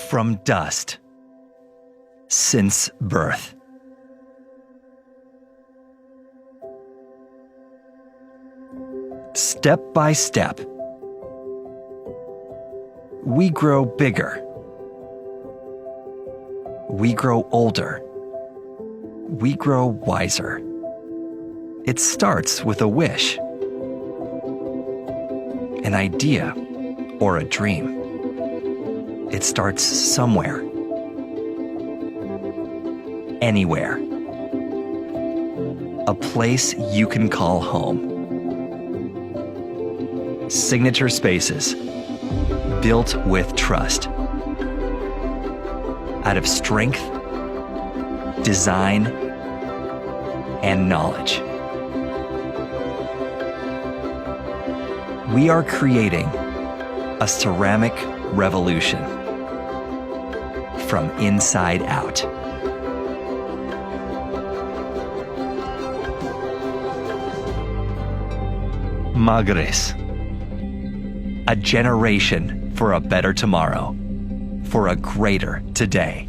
from dust since birth. Step by step, we grow bigger. We grow older. We grow wiser. It starts with a wish, an idea, or a dream. It starts somewhere, anywhere. A place you can call home. Signature spaces, built with trust. Out of strength, design, and knowledge. We are creating a ceramic revolution from inside out. Margres. A generation for a better tomorrow, for a greater today.